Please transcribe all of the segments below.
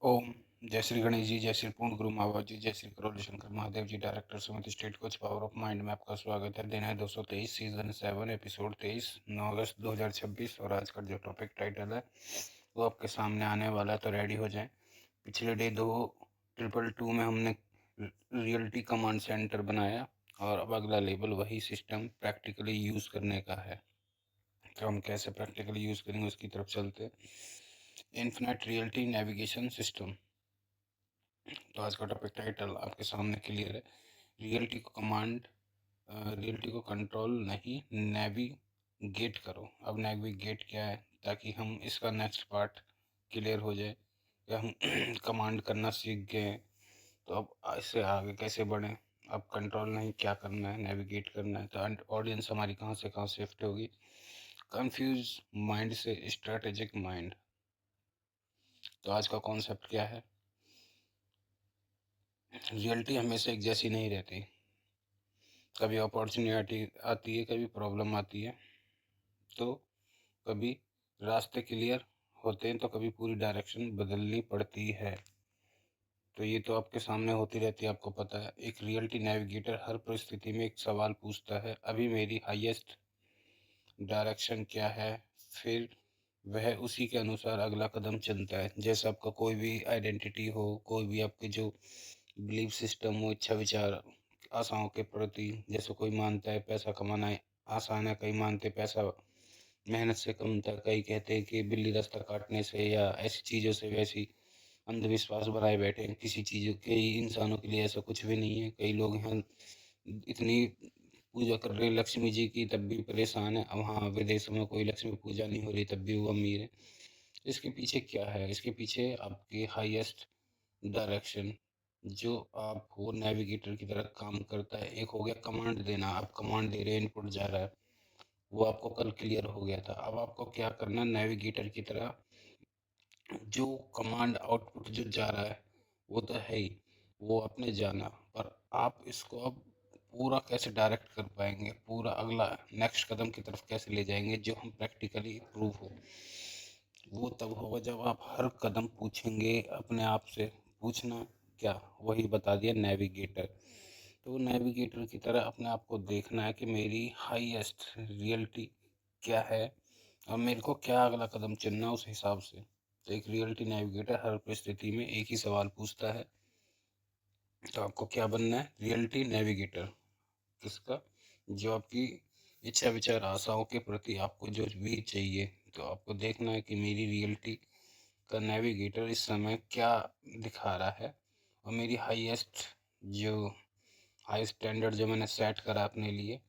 ओम। जय श्री गणेश जी, जय श्री पूर्ण गुरु महाराज जी, जय श्री करोड़ Shankar Mahadev ji, director Sumit state coach power of mind में आपका स्वागत है। दिन है 223, सीजन 7, एपिसोड 23, 9 अगस्त 2026। और आज का जो टॉपिक टाइटल है वो आपके सामने आने वाला है, तो रेडी हो जाएं। पिछले डे 2 में हमने रियलिटी कमांड सेंटर बनाया और अब अगला लेवल वही सिस्टम प्रैक्टिकली यूज़ करने का है। तो हम कैसे प्रैक्टिकली यूज़ करेंगे उसकी तरफ चलते। Infinite reality navigation system. तो आज का टॉपिक टाइटल आपके सामने क्लियर है। रियलिटी को कमांड, रियलिटी को कंट्रोल नहीं, नेविगेट करो। अब नेविगेट क्या है, ताकि हम इसका नेक्स्ट पार्ट क्लियर हो जाए कि हम कमांड करना सीख गए, तो अब इससे आगे कैसे बढ़ें। अब कंट्रोल नहीं, क्या करना है, नेविगेट करना है। तो ऑडियंस हमारी कहाँ से कहाँ शिफ्ट होगी, कंफ्यूज माइंड से स्ट्रेटेजिक माइंड। तो आज का कॉन्सेप्ट क्या है, रियलिटी हमेशा एक जैसी नहीं रहती। कभी अपॉर्चुनिटी आती है, कभी प्रॉब्लम आती है, तो कभी रास्ते क्लियर होते हैं, तो कभी पूरी डायरेक्शन बदलनी पड़ती है। तो ये तो आपके सामने होती रहती है, आपको पता है। एक रियलिटी नेविगेटर हर परिस्थिति में एक सवाल पूछता है, अभी मेरी हाईएस्ट डायरेक्शन क्या है। फिर वह उसी के अनुसार अगला कदम चलता है। जैसे आपका कोई भी आइडेंटिटी हो, कोई भी आपके जो बिलीफ सिस्टम हो, इच्छा विचार, आशाओं के प्रति, जैसे कोई मानता है पैसा कमाना आसान है, कई मानते पैसा मेहनत से कम था, कई कहते हैं कि बिल्ली रास्ता काटने से, या ऐसी चीज़ों से वैसी अंधविश्वास बनाए बैठे हैं। किसी चीज़, कई इंसानों के लिए ऐसा कुछ भी नहीं है। कई लोग हैं इतनी पूजा कर रहे हैं लक्ष्मी जी की, तब भी परेशान है। अब हाँ, विदेशों में कोई लक्ष्मी पूजा नहीं हो रही, तब भी वो अमीर है। इसके पीछे क्या है, इसके पीछे आपकी हाईएस्ट डायरेक्शन, जो आप वो नेविगेटर की तरह काम करता है। एक हो गया कमांड देना, आप कमांड दे रहे हैं, इनपुट जा रहा है, वो आपको कल क्लियर हो गया था। अब आपको क्या करना, नेविगेटर की तरह जो कमांड आउटपुट जो जा रहा है वो तो है ही, वो आपने जाना, पर आप इसको अब पूरा कैसे डायरेक्ट कर पाएंगे, पूरा अगला नेक्स्ट कदम की तरफ कैसे ले जाएंगे, जो हम प्रैक्टिकली प्रूव हो। वो तब होगा जब आप हर कदम पूछेंगे अपने आप से। पूछना क्या, वही बता दिया, नेविगेटर। तो नेविगेटर की तरह अपने आप को देखना है कि मेरी हाईएस्ट रियलिटी क्या है और मेरे को क्या अगला कदम चुनना है, उस हिसाब से। तो एक रियलिटी नेविगेटर हर परिस्थिति में एक ही सवाल पूछता है। तो आपको क्या बनना है, रियलिटी नेविगेटर। किसका, जो आपकी इच्छा विचार आशाओं के प्रति आपको जो भी चाहिए। तो आपको देखना है कि मेरी रियलिटी का नेविगेटर इस समय क्या दिखा रहा है, और मेरी हाईएस्ट जो हाई स्टैंडर्ड जो मैंने सेट करा अपने लिए,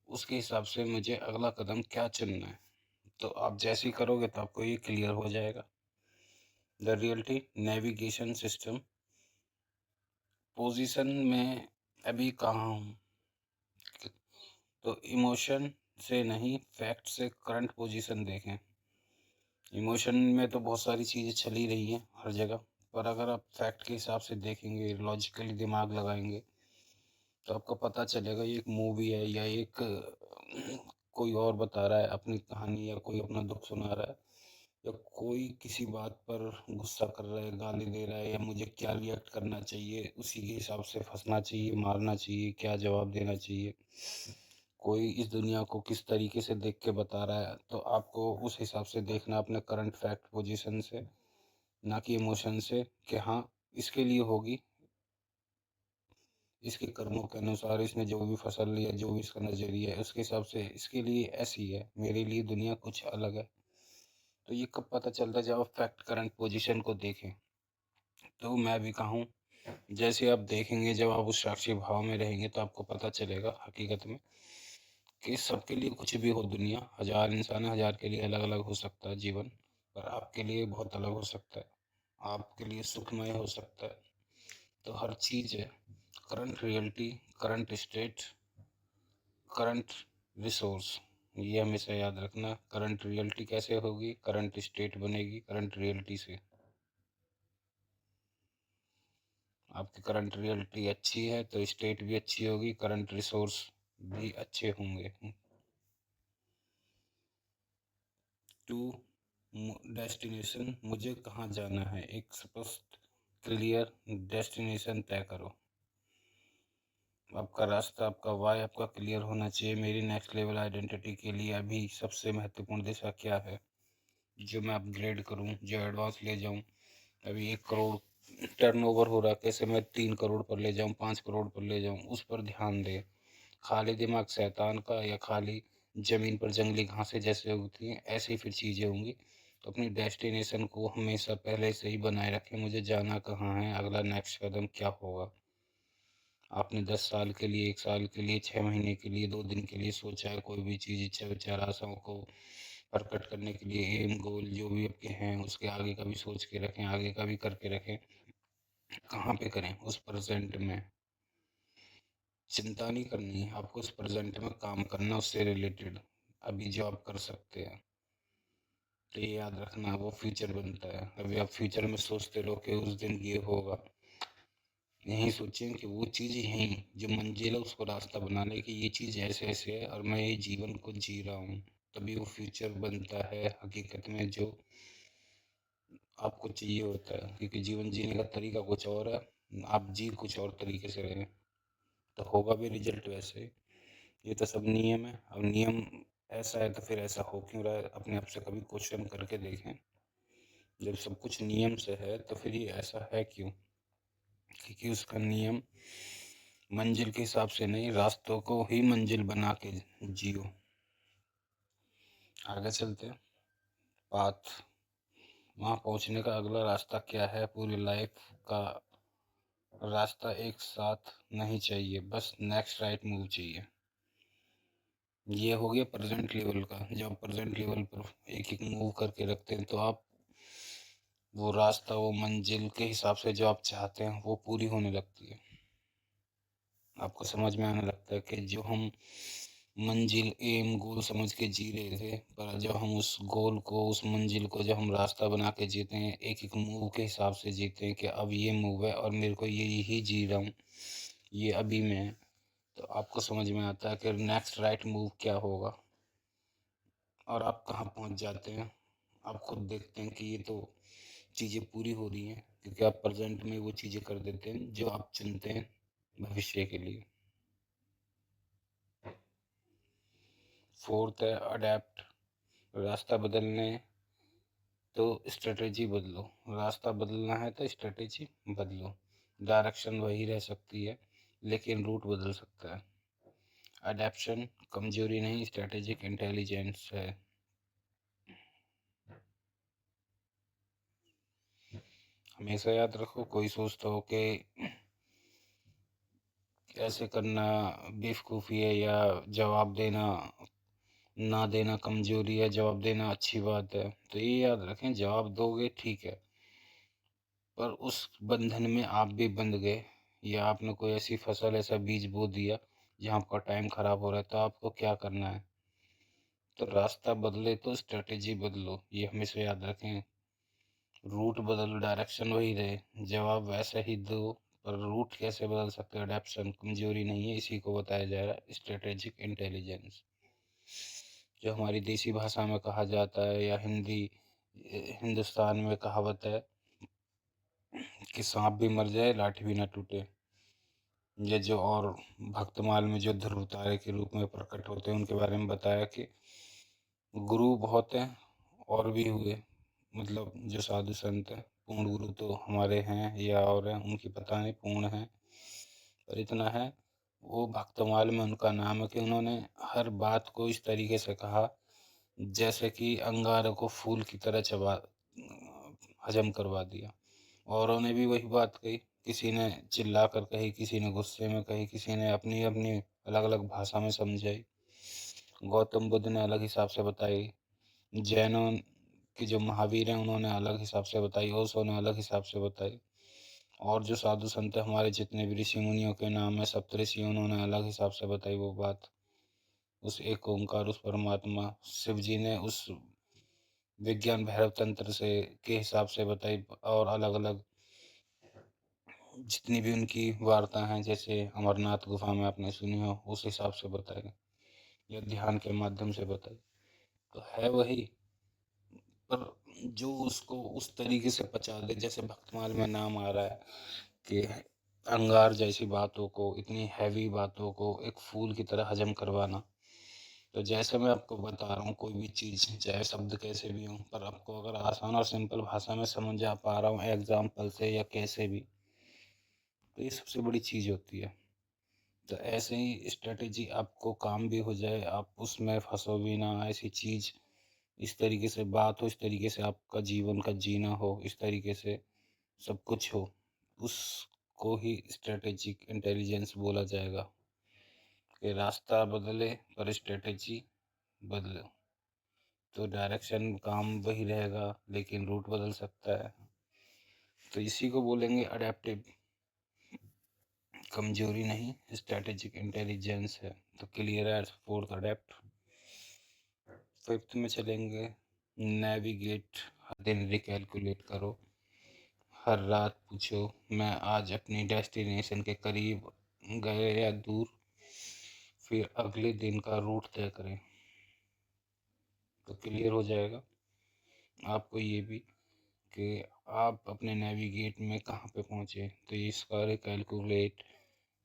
उसके हिसाब से मुझे अगला कदम क्या चुनना है। तो आप जैसे ही करोगे तो आपको ये क्लियर हो जाएगा। The reality navigation system. Position में अभी कहाँ हूँ, तो इमोशन से नहीं, फैक्ट से करंट पोजीशन देखें। इमोशन में तो बहुत सारी चीज़ें चली रही हैं हर जगह, पर अगर आप फैक्ट के हिसाब से देखेंगे, लॉजिकली दिमाग लगाएंगे, तो आपको पता चलेगा ये एक मूवी है, या एक कोई और बता रहा है अपनी कहानी, या कोई अपना दुख सुना रहा है, या कोई किसी बात पर गुस्सा कर रहा है, गाली दे रहा है, या मुझे क्या रिएक्ट करना चाहिए, उसी के हिसाब से फंसना चाहिए, मारना चाहिए, क्या जवाब देना चाहिए। कोई इस दुनिया को किस तरीके से देख के बता रहा है, तो आपको उस हिसाब से देखना अपने करंट फैक्ट पोजीशन से, ना कि इमोशन से कि हाँ इसके लिए होगी, इसके कर्मों के अनुसार इसने जो भी फसल लिया, जो भी इसका नज़रिया है, उसके हिसाब से इसके लिए ऐसी है, मेरे लिए दुनिया कुछ अलग है। तो ये कब पता चलता है, जब आप फैक्ट करंट पोजीशन को देखें। तो मैं भी कहूँ, जैसे आप देखेंगे, जब आप उस साक्षी भाव में रहेंगे, तो आपको पता चलेगा हकीकत में कि सबके लिए कुछ भी हो, दुनिया हजार इंसान है, हजार के लिए अलग अलग हो सकता है जीवन, पर आपके लिए बहुत अलग हो सकता है, आपके लिए सुखमय हो सकता है। तो हर चीज़ है, current reality, current state, current resource. ये हमेशा याद रखना, करंट रियलिटी कैसे होगी, करंट स्टेट बनेगी करंट रियलिटी से। आपकी करंट रियलिटी अच्छी है तो स्टेट भी अच्छी होगी, करंट रिसोर्स भी अच्छे होंगे। 2 डेस्टिनेशन, मुझे कहाँ जाना है, एक स्पष्ट क्लियर डेस्टिनेशन तय करो। आपका रास्ता, आपका वाई आपका क्लियर होना चाहिए। मेरी नेक्स्ट लेवल आइडेंटिटी के लिए अभी सबसे महत्वपूर्ण दिशा क्या है, जो मैं अपग्रेड करूं, जो एडवांस ले जाऊं। अभी 1 करोड़ टर्नओवर हो रहा है, कैसे मैं 3 करोड़ पर ले जाऊं, 5 करोड़ पर ले जाऊं, उस पर ध्यान दे। खाली दिमाग शैतान का, या खाली जमीन पर जंगली घासें जैसे उगती हैं ऐसी फिर चीज़ें होंगी। तो अपनी डेस्टिनेशन को हमेशा पहले से ही बनाए रखें, मुझे जाना कहाँ है, अगला नेक्स्ट कदम क्या होगा। आपने 10 साल के लिए, 1 साल के लिए, 6 महीने के लिए, 2 दिन के लिए सोचा है कोई भी चीज़, इच्छा विचार आशाओं को प्रकट करने के लिए, एम गोल जो भी आपके हैं उसके आगे का भी सोच के रखें, आगे का भी करके रखें। कहाँ पे करें, उस प्रेजेंट में। चिंता नहीं करनी है आपको, उस प्रेजेंट में काम करना, उससे रिलेटेड अभी जो आप कर सकते हैं। तो ये याद रखना, वो फ्यूचर बनता है। अभी आप फ्यूचर में सोचते रहो कि उस दिन ये होगा, यही सोचें कि वो चीज़ यहीं जो मंजिल है उसको रास्ता बनाने की, ये चीज़ ऐसे ऐसे है और मैं ये जीवन को जी रहा हूँ। तभी वो फ्यूचर बनता है हकीकत में, जो आपको चाहिए होता है। क्योंकि जीवन जीने का तरीका कुछ और है, आप जी कुछ और तरीके से रहे, तो होगा भी रिजल्ट वैसे ही। ये तो सब नियम है। अब नियम ऐसा है तो फिर ऐसा हो क्यों रहा है, अपने आप से कभी क्वेश्चन करके देखें। जब सब कुछ नियम से है तो फिर ये ऐसा है क्यों? क्योंकि उसका नियम मंजिल के हिसाब से नहीं, रास्तों को ही मंजिल बना के जियो। आगे चलते हैं। पाथ, वहाँ पहुँचने का अगला रास्ता क्या है। पूरी लाइफ का रास्ता एक साथ नहीं चाहिए, बस नेक्स्ट राइट मूव चाहिए। ये हो गया प्रेजेंट लेवल का। जब आप प्रेजेंट लेवल पर एक एक मूव करके रखते हैं तो आप वो रास्ता, वो मंजिल के हिसाब से जो आप चाहते हैं वो पूरी होने लगती है। आपको समझ में आने लगता है कि जो हम मंजिल, एम, गोल समझ के जी रहे थे, पर जब हम उस गोल को, उस मंजिल को जब हम रास्ता बना के जीते हैं, एक एक मूव के हिसाब से जीते हैं कि अब ये मूव है और मेरे को ये यही जी रहा हूँ, ये अभी में है, तो आपको समझ में आता है कि नेक्स्ट राइट मूव क्या होगा और आप कहाँ पहुँच जाते हैं। आप खुद देखते हैं कि ये तो चीज़ें पूरी हो रही हैं, क्योंकि आप प्रेजेंट में वो चीज़ें कर देते हैं जो आप चुनते हैं भविष्य के लिए। फोर्थ है अडेप्ट, रास्ता बदलने तो स्ट्रेटेजी बदलो। रास्ता बदलना है तो स्ट्रेटेजी बदलो। डायरेक्शन वही रह सकती है लेकिन रूट बदल सकता है। अडेप्शन कमजोरी नहीं, स्ट्रेटेजिक इंटेलिजेंस है। हमेशा याद रखो, कोई सोचता हो कि ऐसे करना बेवकूफ़ी है, या जवाब देना ना देना कमजोरी है, जवाब देना अच्छी बात है, तो ये याद रखें, जवाब दोगे ठीक है, पर उस बंधन में आप भी बंध गए, या आपने कोई ऐसी फसल, ऐसा बीज बो दिया जहाँ आपका टाइम खराब हो रहा है, तो आपको क्या करना है। तो रास्ता बदले तो स्ट्रेटेजी बदलो, ये हमेशा याद रखें। रूट बदलो, डायरेक्शन वही रहे, जवाब वैसा ही दो, पर रूट कैसे बदल सकते हो। अडेप्शन कमजोरी नहीं है, इसी को बताया जा रहा है स्ट्रेटेजिक इंटेलिजेंस। जो हमारी देसी भाषा में कहा जाता है, या हिंदुस्तान में कहावत है कि सांप भी मर जाए लाठी भी ना टूटे। ये जो और भक्तमाल में जो ध्रुव तारे के रूप में प्रकट होते हैं उनके बारे में बताया कि गुरु बहुत हैं और भी हुए, मतलब जो साधु संत हैं, पूर्ण गुरु तो हमारे हैं या और हैं, उनकी पता नहीं पूर्ण है, पर इतना है, वो भक्तमाल में उनका नाम है कि उन्होंने हर बात को इस तरीके से कहा जैसे कि अंगारों को फूल की तरह चबा हजम करवा दिया। औरों ने भी वही बात कही, किसी ने चिल्ला कर कही, किसी ने गुस्से में कही, किसी ने अपनी अपनी अलग अलग भाषा में समझाई। गौतम बुद्ध ने अलग हिसाब से बताई, जैनों की जो महावीर हैं उन्होंने अलग हिसाब से बताई, ओशो ने अलग हिसाब से बताई, और जो साधु संत हैं हमारे जितने भी ऋषि मुनियों के नाम है सप्तऋषि, उन्होंने अलग हिसाब से बताई वो बात। उस एक ओंकार, उस परमात्मा शिव जी ने उस विज्ञान भैरव तंत्र से के हिसाब से बताई, और अलग अलग जितनी भी उनकी वार्ता हैं, जैसे अमरनाथ गुफा में आपने सुनी हो, उस हिसाब से बताई, या ध्यान के माध्यम से बताई, तो है वही, पर जो उसको उस तरीके से पचा दे, जैसे भक्तमाल में नाम आ रहा है कि अंगार जैसी बातों को, इतनी हैवी बातों को एक फूल की तरह हजम करवाना। तो जैसे मैं आपको बता रहा हूँ, कोई भी चीज़ चाहे शब्द कैसे भी हों, पर आपको अगर आसान और सिंपल भाषा में समझ आ पा रहा हूँ एग्जाम्पल से या कैसे भी, तो ये सबसे बड़ी चीज़ होती है। तो ऐसे ही स्ट्रेटेजी आपको काम भी हो जाए, आप उसमें फंसो भी ना, ऐसी चीज़ इस तरीके से बात हो, इस तरीके से आपका जीवन का जीना हो, इस तरीके से सब कुछ हो, उसको ही स्ट्रेटेजिक इंटेलिजेंस बोला जाएगा। कि रास्ता बदले पर स्ट्रेटेजी बदले, तो डायरेक्शन काम वही रहेगा लेकिन रूट बदल सकता है। तो इसी को बोलेंगे अडेप्टिव, कमजोरी नहीं स्ट्रेटेजिक इंटेलिजेंस है। तो क्लियर है, फोर्थ अडेप्ट। फिफ्थ में चलेंगे नेविगेट, हर दिन रिकैलकुलेट करो, हर रात पूछो मैं आज अपनी डेस्टिनेशन के करीब गए या दूर, फिर अगले दिन का रूट तय करें। तो क्लियर हो जाएगा आपको ये भी कि आप अपने नेविगेट में कहाँ पे पहुँचे। तो इसका रिकैलकुलेट,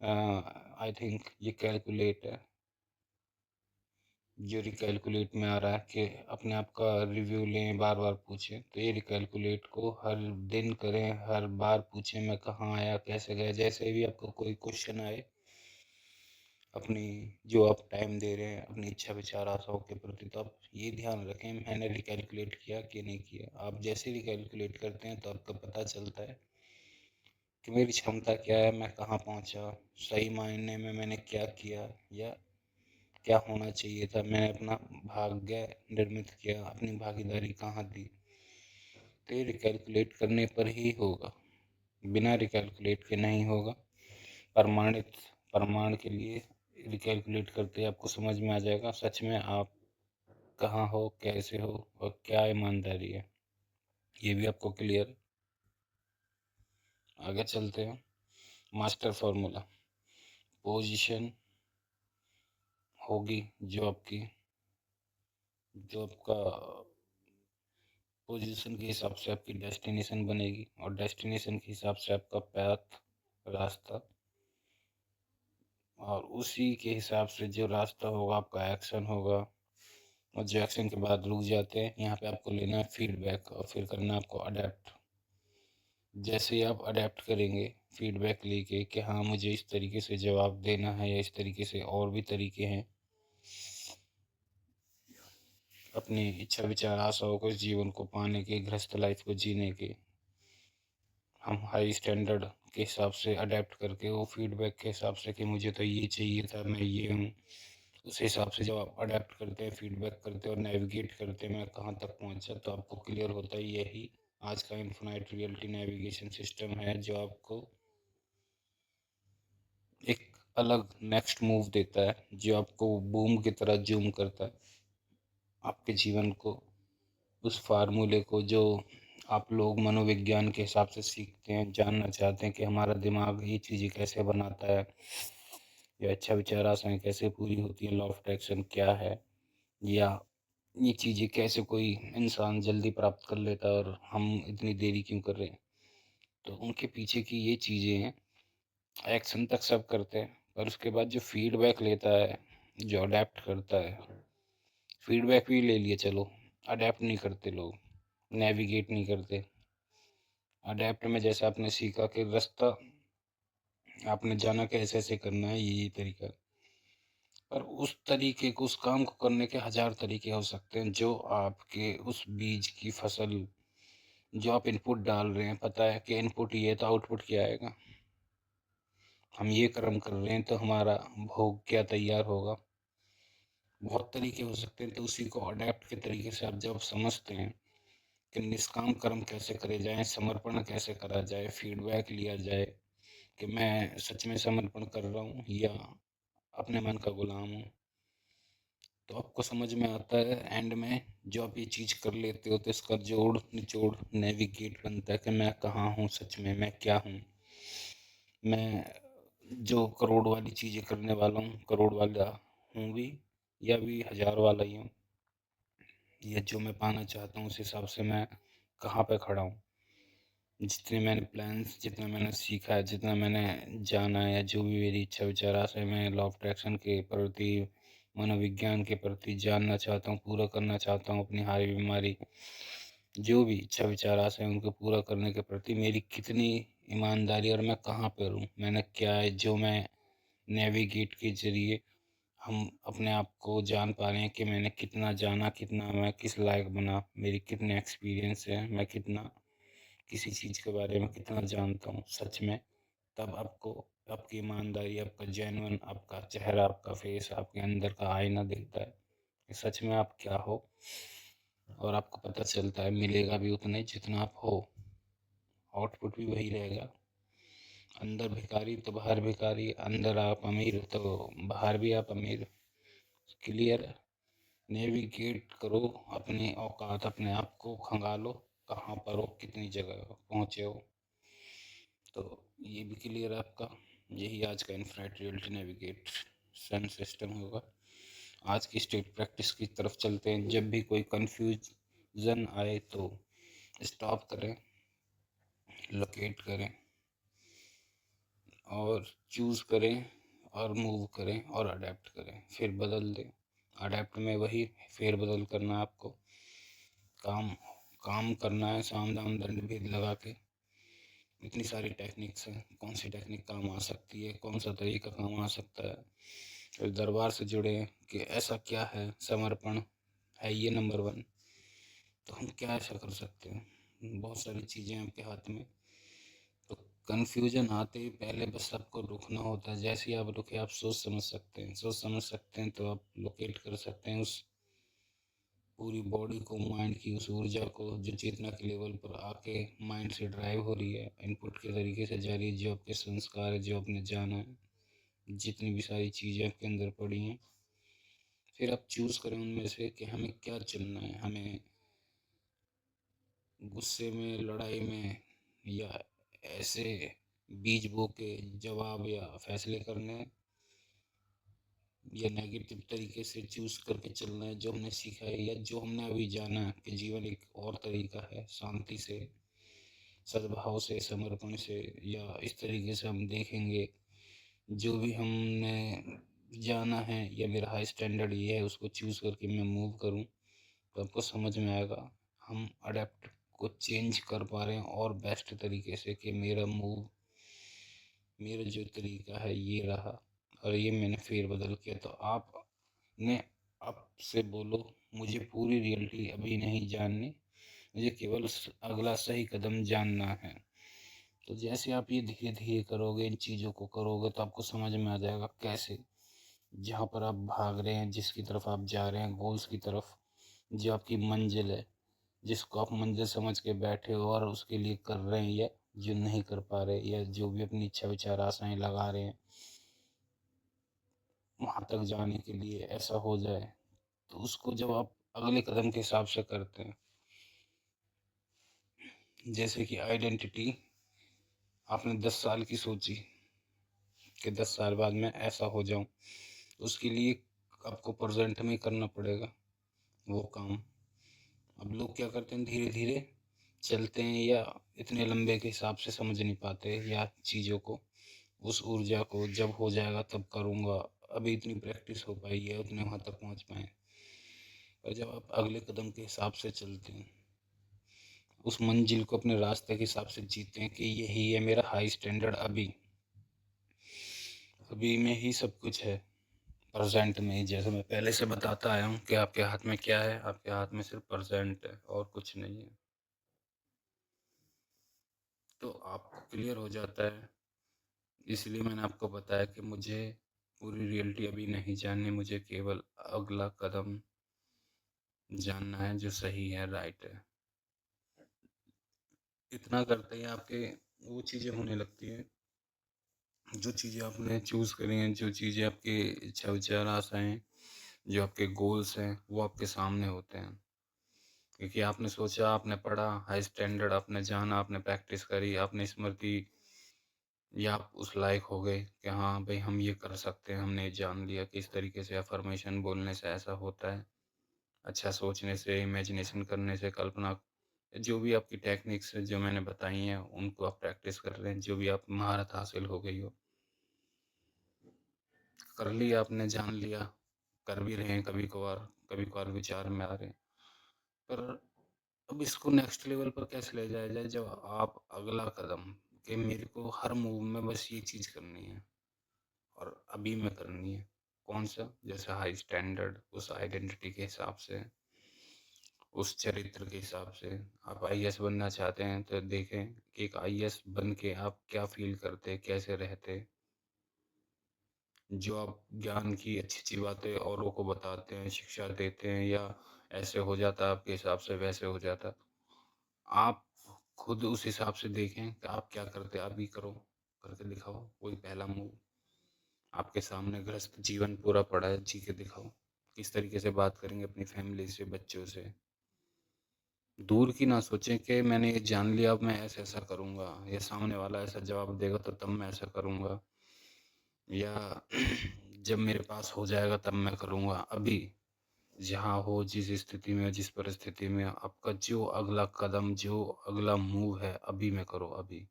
आई थिंक ये कैलकुलेट है, जो रिकैलकुलेट में आ रहा है कि अपने आप का रिव्यू लें, बार बार पूछें। तो ये रिकैलकुलेट को हर दिन करें, हर बार पूछें मैं कहाँ आया, कैसे गया। जैसे भी आपको कोई क्वेश्चन आए, अपनी जो आप टाइम दे रहे हैं अपनी इच्छा विचार आशाओं के प्रति, तो आप ये ध्यान रखें मैंने रिकैलकुलेट किया कि नहीं किया। आप जैसे रिकैलकुलेट करते हैं तो आपको पता चलता है कि मेरी क्षमता क्या है, मैं कहाँ पहुँचा, सही मायने में मैंने क्या किया या क्या होना चाहिए था, मैंने अपना भाग्य निर्मित किया, अपनी भागीदारी कहाँ दी। तो ये रिकैलकुलेट करने पर ही होगा, बिना रिकैलकुलेट के नहीं होगा। प्रमाणित प्रमाण के लिए रिकैलकुलेट करते आपको समझ में आ जाएगा सच में आप कहाँ हो, कैसे हो और क्या ईमानदारी है। ये भी आपको क्लियर। आगे चलते हैं। मास्टर फॉर्मूला, पोजीशन होगी जो आपका पोजीशन के हिसाब से आपकी डेस्टिनेशन बनेगी, और डेस्टिनेशन के हिसाब से आपका पैथ, रास्ता, और उसी के हिसाब से जो रास्ता होगा आपका एक्शन होगा। और जो एक्शन के बाद रुक जाते हैं, यहाँ पे आपको लेना है फीडबैक और फिर करना है आपको अडेप्ट। जैसे ही आप अडेप्ट करेंगे फीडबैक लेके कि हाँ मुझे इस तरीके से जवाब देना है या इस तरीके से और भी तरीके हैं अपनी इच्छा विचार आशाओं को, इस जीवन को पाने के, गृहस्थ लाइफ को जीने के, हम हाई स्टैंडर्ड के हिसाब से अडेप्ट करके वो फीडबैक के हिसाब से कि मुझे तो ये चाहिए था, मैं ये हूँ, उस हिसाब से जब आप अडेप्ट करते हैं, फीडबैक करते हैं और नेविगेट करते हैं मैं कहाँ तक पहुँचा, तो आपको क्लियर होता है यही आज का इन्फिनाइट रियलिटी नेविगेशन सिस्टम है, जो आपको एक अलग नेक्स्ट मूव देता है, जो आपको बूम की तरह जूम करता है आपके जीवन को, उस फार्मूले को जो आप लोग मनोविज्ञान के हिसाब से सीखते हैं, जानना चाहते हैं कि हमारा दिमाग ये चीज़ें कैसे बनाता है या इच्छा विचार आशाएं कैसे पूरी होती है, लॉ ऑफ अट्रैक्शन क्या है, या ये चीज़ें कैसे कोई इंसान जल्दी प्राप्त कर लेता है और हम इतनी देरी क्यों कर रहे हैं। तो उनके पीछे की ये चीज़ें हैं। एक्शन तक सब करते हैं, पर उसके बाद जो फीडबैक लेता है, जो अडेप्ट करता है, फीडबैक भी ले लिए चलो, अडेप्ट नहीं करते लोग, नेविगेट नहीं करते। अडेप्ट में जैसे आपने सीखा कि रास्ता आपने जाना कि ऐसे ऐसे करना है, ये तरीका, पर उस तरीके को, उस काम को करने के हजार तरीके हो सकते हैं। जो आपके उस बीज की फसल, जो आप इनपुट डाल रहे हैं, पता है कि इनपुट ये है तो आउटपुट क्या आएगा, हम ये कर्म कर रहे हैं तो हमारा भोग क्या तैयार होगा। बहुत तरीके हो सकते हैं। तो उसी को अडेप्ट के तरीके से आप जब समझते हैं कि निष्काम कर्म कैसे करे जाए, समर्पण कैसे करा जाए, फीडबैक लिया जाए कि मैं सच में समर्पण कर रहा हूँ या अपने मन का गुलाम हूँ, तो आपको समझ में आता है एंड में जो आप ये चीज़ कर लेते हो तो इसका जोड़ निचोड़ नेविगेट बनता है कि मैं कहाँ हूँ, सच में मैं क्या हूँ। मैं जो करोड़ वाली चीज़ें करने वाला हूँ, करोड़ वाला हूँ भी या भी हजार वाला ही हूँ, या जो मैं पाना चाहता हूँ उस हिसाब से मैं कहाँ पे खड़ा हूँ। जितने मैंने प्लान्स, जितना मैंने सीखा है, जितना मैंने जाना है, या जो भी मेरी इच्छा विचार आशय मैं लॉ ऑफ अट्रैक्शन के प्रति, मनोविज्ञान के प्रति जानना चाहता हूँ, पूरा करना चाहता हूँ, अपनी हारी बीमारी, जो भी इच्छा विचार आशय है उनको पूरा करने के प्रति मेरी कितनी ईमानदारी, और मैं कहाँ पर हूँ, मैंने क्या है जो मैं नेविगेट के जरिए हम अपने आप को जान पा रहे हैं कि मैंने कितना जाना, कितना मैं किस लायक बना, मेरी कितने एक्सपीरियंस है, मैं कितना किसी चीज़ के बारे में कितना जानता हूँ सच में। तब आपको आपकी ईमानदारी, आपका जेन्युइन, आपका चेहरा, आपका फेस, आपके अंदर का आईना दिखता है कि सच में आप क्या हो, और आपको पता चलता है मिलेगा भी उतना ही जितना आप हो, आउटपुट भी वही रहेगा। अंदर भिखारी तो बाहर भिखारी, अंदर आप अमीर तो बाहर भी आप अमीर। क्लियर है? नेविगेट करो अपनी औकात, अपने आप को खंगालो, कहाँ पर हो, कितनी जगह पहुँचे हो। तो ये भी क्लियर है आपका। यही आज का इनफाइनाइट रियलिटी नेविगेशन सिस्टम होगा। आज की स्टेट प्रैक्टिस की तरफ चलते हैं। जब भी कोई कंफ्यूजन आए तो स्टॉप करें, लोकेट करें, और चूज़ करें, और मूव करें, और अडेप्ट करें, फिर बदल दें। अडेप्ट में वही फेर बदल करना है आपको, काम काम करना है, साम दाम दंड भेद लगा के। इतनी सारी टेक्निक्स हैं, कौन सी टेक्निक काम आ सकती है, कौन सा तरीका काम आ सकता है। फिर दरबार से जुड़े कि ऐसा क्या है, समर्पण है ये नंबर वन। तो हम क्या ऐसा कर सकते हैं, बहुत सारी चीज़ें आपके हाथ में। तो कन्फ्यूजन आते ही पहले बस आपको रुकना होता है। जैसे ही आप रुके, आप सोच समझ सकते हैं, सोच समझ सकते हैं तो आप लोकेट कर सकते हैं उस पूरी बॉडी को, माइंड की उस ऊर्जा को जो चेतना के लेवल पर आके माइंड से ड्राइव हो रही है, इनपुट के तरीके से जा रही है, जो आपके संस्कार है, जो आपने जाना है, जितनी भी सारी चीज़ें आपके अंदर पड़ी हैं। फिर आप चूज़ करें उनमें से कि हमें क्या चुनना है। हमें गुस्से में, लड़ाई में, या ऐसे बीज बो के जवाब या फैसले करने हैं, या नेगेटिव तरीके से चूज करके चलना है जो हमने सीखा है, या जो हमने अभी जाना है कि जीवन एक और तरीका है, शांति से, सद्भाव से, समर्पण से, या इस तरीके से हम देखेंगे। जो भी हमने जाना है या मेरा हाई स्टैंडर्ड ये है, उसको चूज़ करके मैं मूव करूं, तो आपको समझ में आएगा हम अडेप्ट को चेंज कर पा रहे हैं और बेस्ट तरीके से, कि मेरा मूव, मेरा जो तरीका है ये रहा, और ये मैंने फेर बदल किया। तो आपने आपसे बोलो, मुझे पूरी रियलिटी अभी नहीं जाननी, मुझे केवल अगला सही कदम जानना है। तो जैसे आप ये धीरे धीरे करोगे, इन चीज़ों को करोगे, तो आपको समझ में आ जाएगा कैसे, जहाँ पर आप भाग रहे हैं, जिसकी तरफ आप जा रहे हैं, गोल्स की तरफ, जो आपकी मंजिल है, जिसको आप मंजिल समझ के बैठे हो और उसके लिए कर रहे हैं, या जो नहीं कर पा रहे, या जो भी अपनी इच्छा विचार आशाएं लगा रहे हैं वहाँ तक जाने के लिए, ऐसा हो जाए। तो उसको जब आप अगले कदम के हिसाब से करते हैं, जैसे कि आइडेंटिटी, आपने 10 साल की सोची कि 10 साल बाद मैं ऐसा हो जाऊं, तो उसके लिए आपको प्रेजेंट में करना पड़ेगा वो काम। अब लोग क्या करते हैं, धीरे धीरे चलते हैं, या इतने लंबे के हिसाब से समझ नहीं पाते, या चीज़ों को, उस ऊर्जा को जब हो जाएगा तब करूँगा, अभी इतनी प्रैक्टिस हो पाई है, उतने वहाँ तक पहुँच पाए। और जब आप अगले कदम के हिसाब से चलते हैं, उस मंजिल को अपने रास्ते के हिसाब से जीते हैं कि यही है मेरा हाई स्टैंडर्ड, अभी अभी में ही सब कुछ है, प्रेजेंट में ही। जैसे मैं पहले से बताता आया हूँ कि आपके हाथ में क्या है, आपके हाथ में सिर्फ प्रेजेंट है और कुछ नहीं है। तो आपको क्लियर हो जाता है। इसलिए मैंने आपको बताया कि मुझे पूरी रियलिटी अभी नहीं जाननी, मुझे केवल अगला कदम जानना है जो सही है, राइट है। इतना करते ही आपके वो चीज़ें होने लगती हैं, जो चीज़ें आपने चूज़ करी हैं, जो चीज़ें आपकी इच्छा विचार आशाएं, जो आपके गोल्स हैं, वो आपके सामने होते हैं। क्योंकि आपने सोचा, आपने पढ़ा, हाई स्टैंडर्ड आपने जाना, आपने प्रैक्टिस करी, आपने स्मृति, या आप उस लायक हो गए कि हाँ भाई हम ये कर सकते हैं, हमने जान लिया कि इस तरीके से अफर्मेशन बोलने से ऐसा होता है, अच्छा सोचने से, इमेजिनेशन करने से, कल्पना जो भी आपकी टेक्निक्स है जो मैंने बताई हैं उनको आप प्रैक्टिस कर रहे हैं, जो भी आप महारत हासिल हो गई हो, कर लिया आपने, जान लिया, कर भी रहे हैं कभी कभार विचार में आ रहे हैं। पर अब इसको नेक्स्ट लेवल पर कैसे ले जाया जाए जब आप अगला कदम कि मेरे को हर मूव में बस ये चीज़ करनी है और अभी में करनी है। कौन सा? जैसे हाई स्टैंडर्ड उस आइडेंटिटी के हिसाब से, उस चरित्र के हिसाब से। आप आईएएस बनना चाहते हैं तो देखें कि एक आईएएस बन के आप क्या फ़ील करते, कैसे रहते। जो आप ज्ञान की अच्छी-अच्छी बातें औरों को बताते हैं, शिक्षा देते हैं या ऐसे हो जाता आपके हिसाब से वैसे हो जाता। आप खुद उस हिसाब से देखें कि आप क्या करते, आप भी करो, करके दिखाओ कोई पहला मूव। आपके सामने गृहस्थ जीवन पूरा पड़ा है, जी के दिखाओ। किस तरीके से बात करेंगे अपनी फैमिली से, बच्चों से। दूर की ना सोचें कि मैंने ये जान लिया अब मैं ऐसा-ऐसा करूँगा या सामने वाला ऐसा जवाब देगा तो तब मैं ऐसा करूँगा या जब मेरे पास हो जाएगा तब मैं करूँगा। अभी जहाँ हो, जिस स्थिति में, जिस परिस्थिति में आपका जो अगला कदम, जो अगला मूव है, अभी में करो अभी।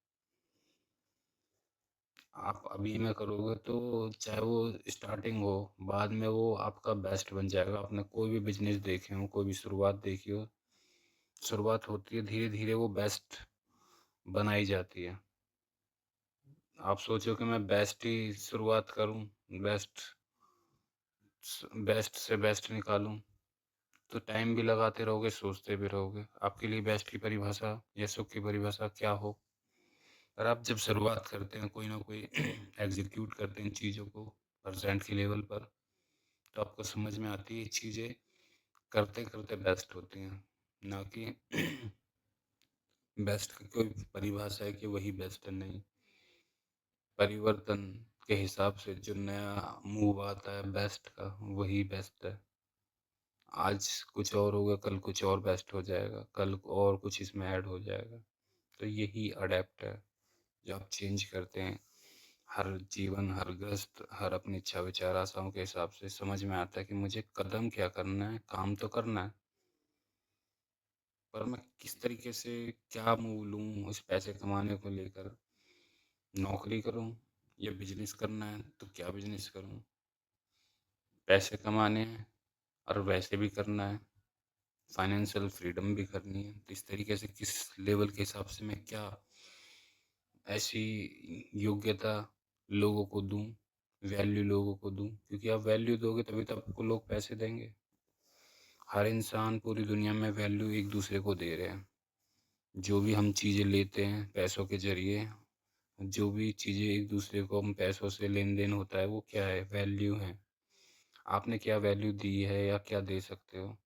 आप अभी में करोगे तो चाहे वो स्टार्टिंग हो, बाद में वो आपका बेस्ट बन जाएगा। आपने कोई भी बिज़नेस देखे हो, कोई भी शुरुआत देखी हो, शुरुआत होती है, धीरे-धीरे वो बेस्ट बनाई जाती है। आप सोचो कि मैं बेस्ट ही शुरुआत करूँ, बेस्ट बेस्ट से बेस्ट निकालूँ, तो टाइम भी लगाते रहोगे, सोचते भी रहोगे। आपके लिए बेस्ट की परिभाषा या सुख की परिभाषा क्या हो? और आप जब शुरुआत करते हैं, कोई ना कोई एग्ज़ीक्यूट करते हैं चीज़ों को परसेंट के लेवल पर, तो आपको समझ में आती है ये चीज़ें करते-करते बेस्ट होती हैं, ना कि बेस्ट की कोई परिभाषा है कि वही बेस्ट है, नहीं। परिवर्तन के हिसाब से जो नया मूव आता है बेस्ट का, वही बेस्ट है। आज कुछ और होगा, कल कुछ और बेस्ट हो जाएगा, कल और कुछ इसमें ऐड हो जाएगा। तो यही अडैप्ट है, जो आप चेंज करते हैं। हर जीवन, हर ग्रस्त, हर अपनी इच्छा विचार आशाओं के हिसाब से समझ में आता है कि मुझे कदम क्या करना है, काम तो करना है, पर मैं किस तरीके से क्या मूव लूँ उस पैसे कमाने को लेकर। नौकरी करूँ या बिजनेस करना है तो क्या बिजनेस करूँ? पैसे कमाने हैं और वैसे भी करना है, फाइनेंशियल फ्रीडम भी करनी है। तो इस तरीके से किस लेवल के हिसाब से मैं क्या ऐसी योग्यता लोगों को दूँ, वैल्यू लोगों को दूँ, क्योंकि आप वैल्यू दोगे तभी तो आपको लोग पैसे देंगे। हर इंसान पूरी दुनिया में वैल्यू एक दूसरे को दे रहे हैं। जो भी हम चीज़ें लेते हैं पैसों के ज़रिए, जो भी चीज़ें एक दूसरे को हम पैसों से लेन-देन होता है वो क्या है? वैल्यू है। आपने क्या वैल्यू दी है या क्या दे सकते हो?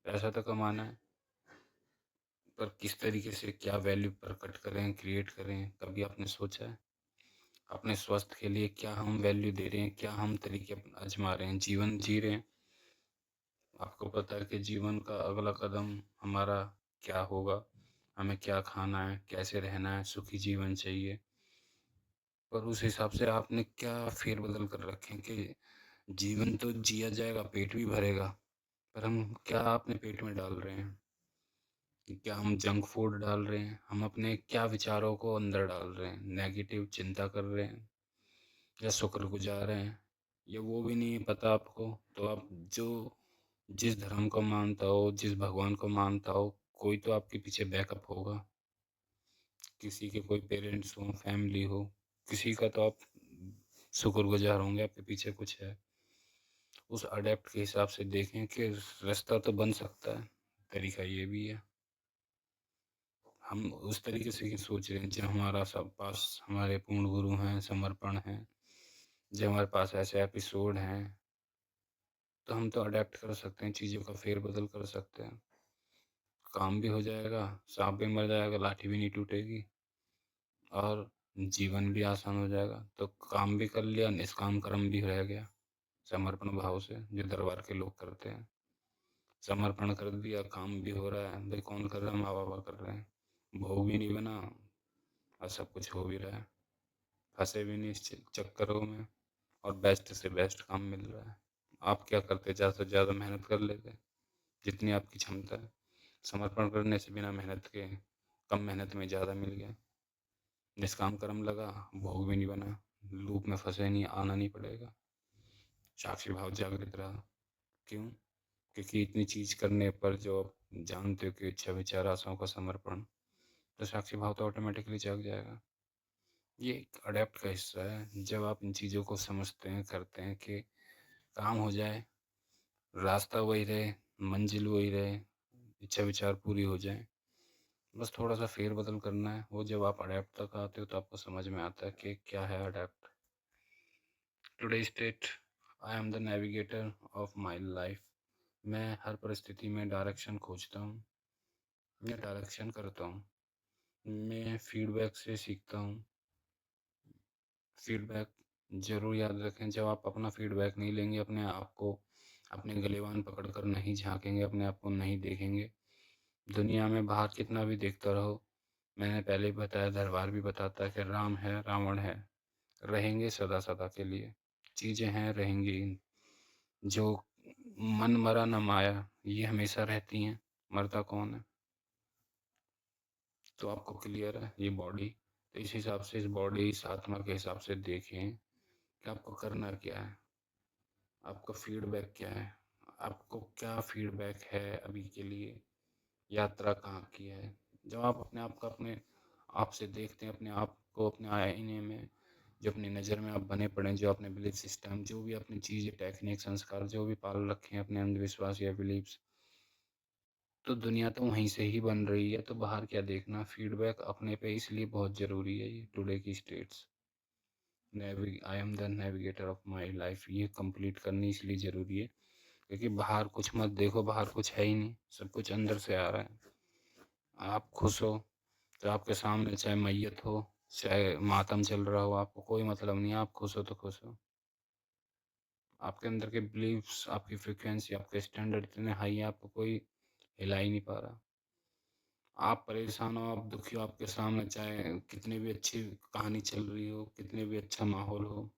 पैसा तो कमाना है, पर किस तरीके से क्या वैल्यू प्रकट करें, क्रिएट करें, कभी आपने सोचा है? अपने स्वास्थ्य के लिए क्या हम वैल्यू दे रहे हैं, क्या हम तरीके आजमा रहे हैं, जीवन जी रहे हैं। आपको पता है कि जीवन का अगला कदम हमारा क्या होगा, हमें क्या खाना है, कैसे रहना है, सुखी जीवन चाहिए। पर उस हिसाब से आपने क्या फेरबदल कर रखे हैं कि जीवन तो जिया जाएगा, पेट भी भरेगा, पर हम क्या अपने पेट में डाल रहे हैं? कि क्या हम जंक फूड डाल रहे हैं, हम अपने क्या विचारों को अंदर डाल रहे हैं, नेगेटिव चिंता कर रहे हैं या शुक्रगुजार हैं, या वो भी नहीं पता आपको। तो आप जो जिस धर्म को मानता हो, जिस भगवान को मानता हो, कोई तो आपके पीछे बैकअप होगा। किसी के कोई पेरेंट्स हो, फैमिली हो, किसी का तो आप शुक्रगुजार होंगे, आपके पीछे कुछ है। उस अडेप्ट के हिसाब से देखें कि रास्ता तो बन सकता है, तरीका ये भी है। हम उस तरीके से ही सोच रहे हैं जो हमारा सब पास हमारे पूर्ण गुरु हैं, समर्पण हैं, जो हमारे पास ऐसे एपिसोड हैं, तो हम तो अडेप्ट कर सकते हैं, चीज़ों का फेरबदल कर सकते हैं। काम भी हो जाएगा, साँप भी मर जाएगा, लाठी भी नहीं टूटेगी और जीवन भी आसान हो जाएगा। तो काम भी कर लिया, निष्काम कर्म भी रह गया, समर्पण भाव से जो दरबार के लोग करते हैं। समर्पण कर दिया, काम भी हो रहा है, भाई कौन कर रहा है? माँ-बाबा कर रहे हैं। भोग भी नहीं बना और सब कुछ हो भी रहा है। फँसे भी नहीं इस चक्करों में और बेस्ट से बेस्ट काम मिल रहा है। आप क्या करते? ज़्यादा से ज़्यादा मेहनत कर लेते, जितनी आपकी क्षमता है। समर्पण करने से बिना मेहनत के कम मेहनत में ज़्यादा मिल गया। निष्काम कर्म लगा, भोग भी नहीं बना, लूप में फंसे नहीं, आना नहीं पड़ेगा। साक्षी भाव जागृत रहा। क्यों? क्योंकि इतनी चीज करने पर जो आप जानते हो कि इच्छा विचार आशाओं का समर्पण, तो साक्षी भाव तो ऑटोमेटिकली जाग जाएगा। ये एक अडेप्ट का हिस्सा है। जब आप इन चीज़ों को समझते हैं, करते हैं कि काम हो जाए, रास्ता वही रहे, मंजिल वही रहे, इच्छा विचार पूरी हो जाए, बस थोड़ा सा फेर बदल करना है। वो जब आप अडेप्ट तक आते हो तो आपको समझ में आता है कि क्या है adapt. Today state, I am the navigator of my life. मैं हर परिस्थिति में डायरेक्शन खोजता हूँ, मैं डायरेक्शन करता हूँ, मैं फीडबैक से सीखता हूँ। फीडबैक ज़रूर याद रखें, जब आप अपना फीडबैक नहीं लेंगे, अपने आप को अपने गलेवान पकड़ कर नहीं झांकेंगे, अपने आप को नहीं देखेंगे, दुनिया में बाहर कितना भी देखता रहो, मैंने पहले ही बताया, दरबार भी बताता है कि राम है, रावण है, रहेंगे सदा सदा के लिए। चीज़ें हैं, रहेंगी। जो मन मरा न माया, ये हमेशा रहती हैं। मरता कौन है? तो आपको क्लियर है ये बॉडी। तो इस हिसाब से, इस बॉडी, इस आत्मा के हिसाब से देखें कि आपको करना क्या है, आपका फीडबैक क्या है, आपको क्या फीडबैक है अभी के लिए, यात्रा कहाँ की है। जब आप अपने आप को अपने आप से देखते हैं, अपने आप को अपने आईने में, जो अपनी नज़र में आप बने पड़े, जो अपने बिलीफ सिस्टम, जो भी अपनी चीज़ें, टेक्निक, संस्कार जो भी पाल रखे हैं, अपने अंधविश्वास या बिलीव्स, तो दुनिया तो वहीं से ही बन रही है। तो बाहर क्या देखना, फीडबैक अपने पे इसलिए बहुत ज़रूरी है। ये टुडे की states, I am the navigator of my life, ये कंप्लीट करनी इसलिए ज़रूरी है क्योंकि बाहर कुछ मत देखो, बाहर कुछ है ही नहीं, सब कुछ अंदर से आ रहा है। आप खुश हो तो आपके सामने चाहे मैयत हो, चाहे मातम चल रहा हो, आपको कोई मतलब नहीं है। आप खुश हो तो खुश हो। आपके अंदर के बिलीव्स, आपकी फ्रिक्वेंसी, आपके स्टैंडर्ड इतने हाई है, आपको कोई हिला ही नहीं पा रहा। आप परेशान हो, आप दुखी हो, आपके सामने चाहे कितनी भी अच्छी कहानी चल रही हो, कितने भी अच्छा माहौल हो,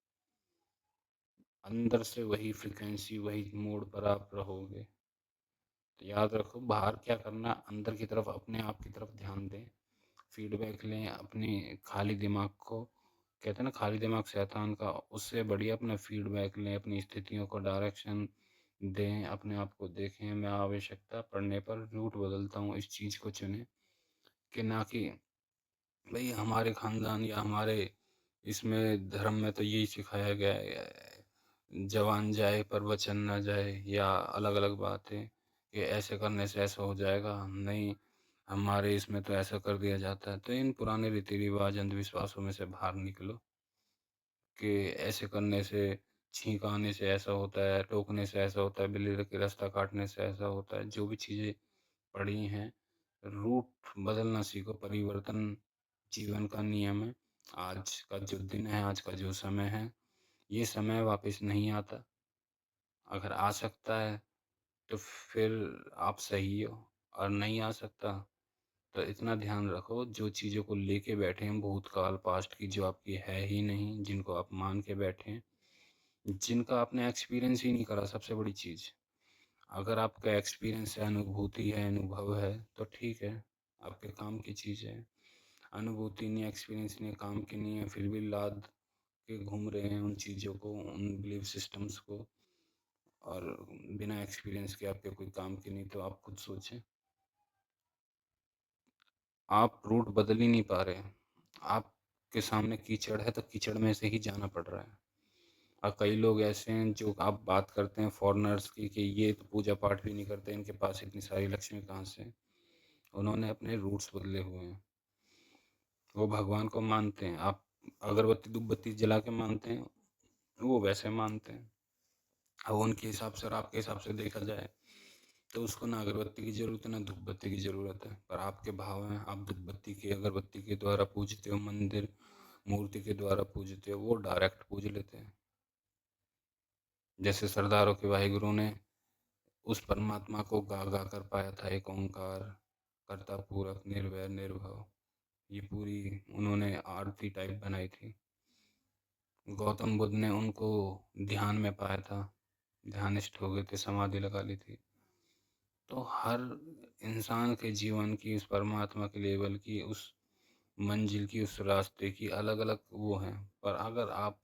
अंदर से वही फ्रिक्वेंसी, वही मोड पर आप रहोगे। तो याद रखो, बाहर क्या करना, अंदर की तरफ, अपने आप की तरफ ध्यान दें। फीडबैक लें अपने खाली दिमाग को, कहते हैं ना खाली दिमाग शैतान का, उससे बढ़िया अपना फीडबैक लें, अपनी स्थितियों को डायरेक्शन दें, अपने आप को देखें। मैं आवश्यकता पड़ने पर रूट बदलता हूँ, इस चीज़ को चुनें कि ना कि भाई हमारे खानदान या हमारे इसमें धर्म में तो यही सिखाया गया है, जवान जाए पर वचन ना जाए, या अलग अलग बातें कि ऐसे करने से ऐसा हो जाएगा, नहीं हमारे इसमें तो ऐसा कर दिया जाता है। तो इन पुराने रीति रिवाज, अंधविश्वासों में से बाहर निकलो कि ऐसे करने से, छींक आने से ऐसा होता है, टोकने से ऐसा होता है, बिल्ली के रास्ता काटने से ऐसा होता है। जो भी चीज़ें पड़ी हैं, रूट बदलना सीखो। परिवर्तन जीवन का नियम है। आज का जो दिन है, आज का जो समय है, ये समय वापस नहीं आता। अगर आ सकता है तो फिर आप सही हो, और नहीं आ सकता तो इतना ध्यान रखो, जो चीज़ों को लेके बैठे हैं भूतकाल, पास्ट की, जो आपकी है ही नहीं, जिनको आप मान के बैठे हैं, जिनका आपने एक्सपीरियंस ही नहीं करा, सबसे बड़ी चीज़। अगर आपका एक्सपीरियंस है, अनुभूति है, अनुभव है, तो ठीक है, आपके काम की चीज़ है। अनुभूति नहीं, एक्सपीरियंस नहीं, काम की नहीं है, फिर भी लाद के घूम रहे हैं उन चीज़ों को, उन बिलीफ सिस्टम्स को, और बिना एक्सपीरियंस के आपके कोई काम की नहीं। तो आप खुद सोचें, आप रूट बदल ही नहीं पा रहे हैं। आपके सामने कीचड़ है तो कीचड़ में से ही जाना पड़ रहा है। और कई लोग ऐसे हैं जो, आप बात करते हैं फॉरेनर्स की कि ये तो पूजा पाठ भी नहीं करते, इनके पास इतनी सारी लक्ष्मी कहाँ से। उन्होंने अपने रूट्स बदले हुए हैं, वो भगवान को मानते हैं। आप अगरबत्ती धूपबत्ती जला के मानते हैं, वो वैसे मानते हैं। अब उनके हिसाब से और आपके हिसाब से देखा जाए तो उसको ना अगरबत्ती की ज़रूरत है, ना धूपबत्ती की ज़रूरत है। पर आपके भाव हैं, आप धूपबत्ती के, अगरबत्ती के द्वारा पूजते हो, मंदिर मूर्ति के द्वारा पूजते हो, वो डायरेक्ट पूज लेते हैं। जैसे सरदारों के वाहिगुरु ने उस परमात्मा को गा गा कर पाया था, एक ओंकार, कर्ता पूरक निर्वैर निर्भव। ये पूरी उन्होंने आरती टाइप बनाई थी। गौतम बुद्ध ने उनको ध्यान में पाया था, ध्यानिष्ठ हो गए थे, समाधि लगा ली थी। तो हर इंसान के जीवन की, उस परमात्मा के लेवल की, उस मंजिल की, उस रास्ते की अलग-अलग वो हैं। पर अगर आप